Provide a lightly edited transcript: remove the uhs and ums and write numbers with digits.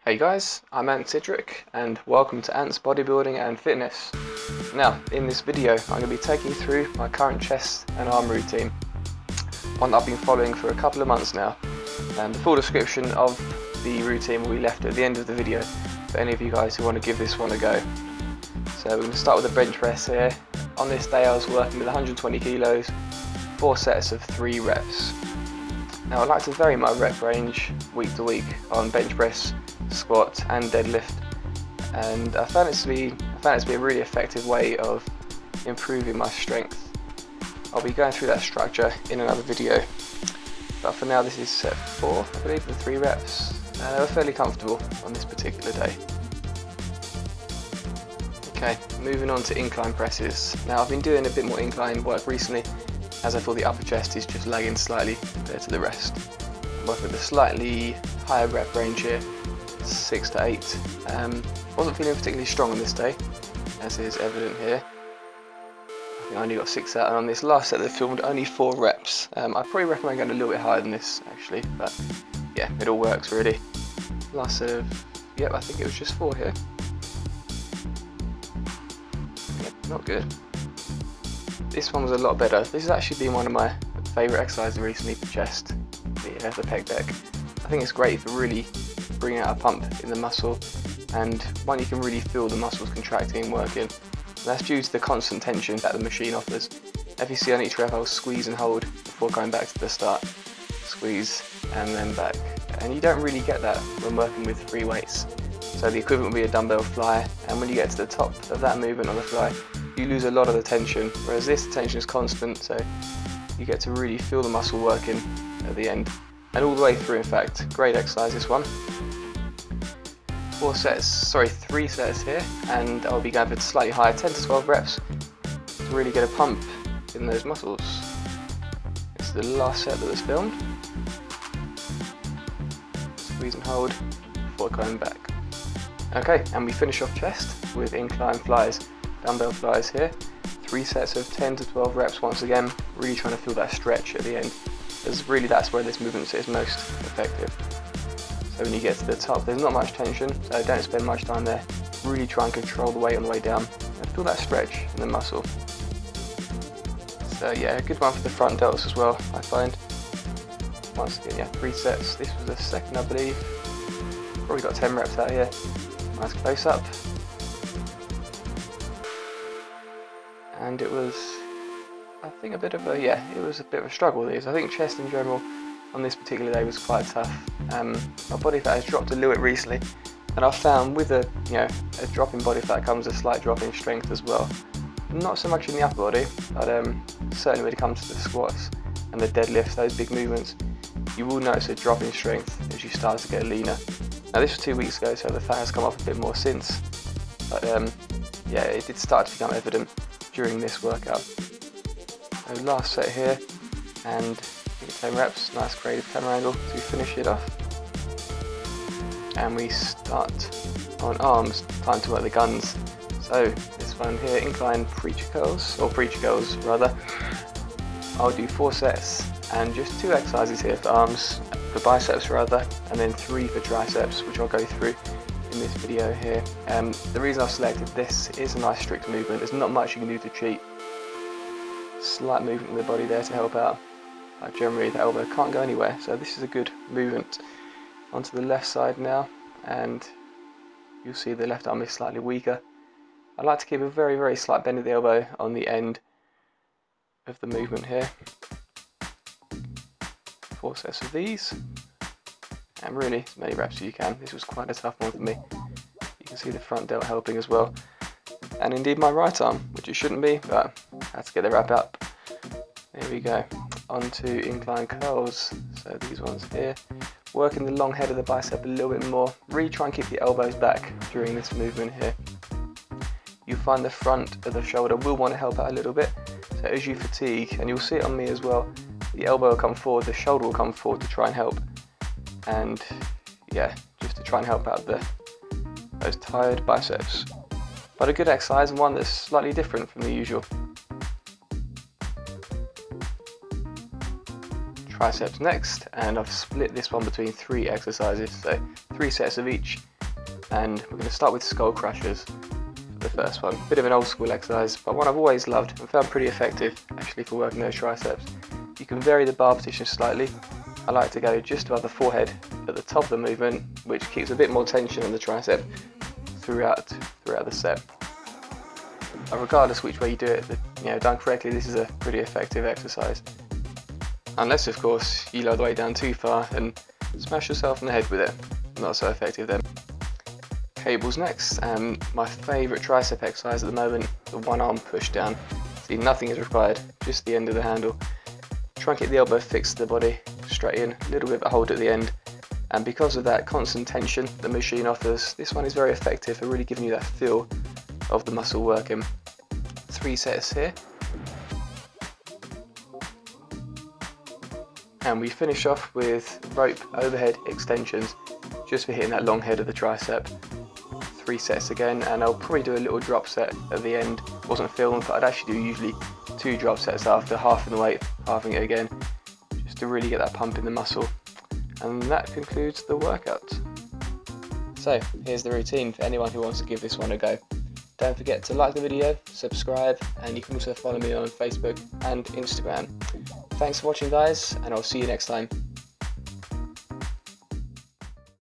Hey guys, I'm Ants and welcome to Ants Bodybuilding and Fitness. Now, in this video, I'm going to be taking you through my current chest and arm routine, one that I've been following for a couple of months now. The full description of the routine will be left at the end of the video for any of you guys who want to give this one a go. So we're going to start with the bench press here. On this day I was working with 120 kilos, 4 sets of 3 reps. Now I like to vary my rep range week to week on bench press, squat and deadlift, and I found it to be a really effective way of improving my strength. I'll be going through that structure in another video, but for now this is set 4, I believe, the 3 reps, and they were fairly comfortable on this particular day. Okay, moving on to incline presses. Now I've been doing a bit more incline work recently, as I feel the upper chest is just lagging slightly compared to the rest. I'm working with a slightly higher rep range here, 6 to 8. Wasn't feeling particularly strong on this day, as is evident here. I think I only got 6 out, and on this last set they filmed only 4 reps. I'd probably recommend going a little bit higher than this actually, but yeah, it all works really. Last set of, yep, I think it was just 4 here. Yep, not good. This one was a lot better. This has actually been one of my favourite exercises recently for chest, the pec deck. I think it's great for really bringing out a pump in the muscle, and one you can really feel the muscles contracting and working. And that's due to the constant tension that the machine offers. If you see on each rep, I'll squeeze and hold before going back to the start. Squeeze and then back. And you don't really get that when working with free weights. So the equivalent would be a dumbbell fly, and when you get to the top of that movement on the fly, you lose a lot of the tension, whereas this tension is constant, so you get to really feel the muscle working at the end. And all the way through, in fact. Great exercise, this one. 3 sets here, and I'll be going for slightly higher, 10 to 12 reps, to really get a pump in those muscles. It's the last set that was filmed. Squeeze and hold before going back. Okay, and we finish off chest with incline flies, dumbbell flies here. 3 sets of 10 to 12 reps once again, really trying to feel that stretch at the end. Because really that's where this movement is most effective. So when you get to the top, there's not much tension, so don't spend much time there. Really try and control the weight on the way down and feel that stretch in the muscle. So yeah, a good one for the front delts as well, I find. Once again, yeah, 3 sets. This was the second, I believe. Probably got 10 reps out here. Nice close up. And it was, I think, it was a bit of a struggle these. I think chest in general on this particular day was quite tough. My body fat has dropped a little bit recently, and I've found with a drop in body fat comes a slight drop in strength as well. Not so much in the upper body, but certainly when it comes to the squats and the deadlifts, those big movements, you will notice a drop in strength as you start to get leaner. Now this was 2 weeks ago, so the fat has come off a bit more since, but yeah, it did start to become evident during this workout. So last set here, and 10 reps, nice creative camera angle to finish it off. And we start on arms, time to work the guns. So this one here, incline preacher curls rather. I'll do 4 sets and just 2 exercises here for arms, for biceps rather, and then 3 for triceps, which I'll go through in this video here. The reason I've selected this is a nice strict movement. There's not much you can do to cheat. Slight movement in the body there to help out. Generally the elbow can't go anywhere, so this is a good movement. Onto the left side now, and you'll see the left arm is slightly weaker. I like to keep a very, very slight bend of the elbow on the end of the movement here. 4 sets of these, and really as many reps as you can. This was quite a tough one for me. You can see the front delt helping as well, and indeed my right arm, which it shouldn't be, but I had to get the wrap up. There we go. Onto incline curls, so these ones here. Working the long head of the bicep a little bit more. Really try and keep the elbows back during this movement here. You'll find the front of the shoulder will want to help out a little bit, so as you fatigue, and you'll see it on me as well, the elbow will come forward, the shoulder will come forward to try and help, and yeah, just to try and help out those tired biceps. But a good exercise, and one that's slightly different from the usual. triceps next, and I've split this one between 3 exercises, so 3 sets of each, and we're going to start with skull crushers for the first one. Bit of an old school exercise, but one I've always loved and found pretty effective actually for working those triceps. You can vary the bar position slightly. I like to go just above the forehead at the top of the movement, which keeps a bit more tension on the tricep throughout the set. Regardless which way you do it, done correctly, this is a pretty effective exercise. Unless, of course, you lower the weight down too far and smash yourself in the head with it. Not so effective then. Cables next, and my favourite tricep exercise at the moment, the one arm push down. See, nothing is required, just the end of the handle. Truncate the elbow fixed to the body, straight in, a little bit of a hold at the end. And because of that constant tension the machine offers, this one is very effective for really giving you that feel of the muscle working. 3 sets here. And we finish off with rope overhead extensions, just for hitting that long head of the tricep. 3 sets again, and I'll probably do a little drop set at the end. Wasn't filmed, but I'd actually do usually 2 drop sets after, halving the weight, halving it again, just to really get that pump in the muscle. And that concludes the workout. So here's the routine for anyone who wants to give this one a go. Don't forget to like the video, subscribe, and you can also follow me on Facebook and Instagram. Thanks for watching, guys, and I'll see you next time.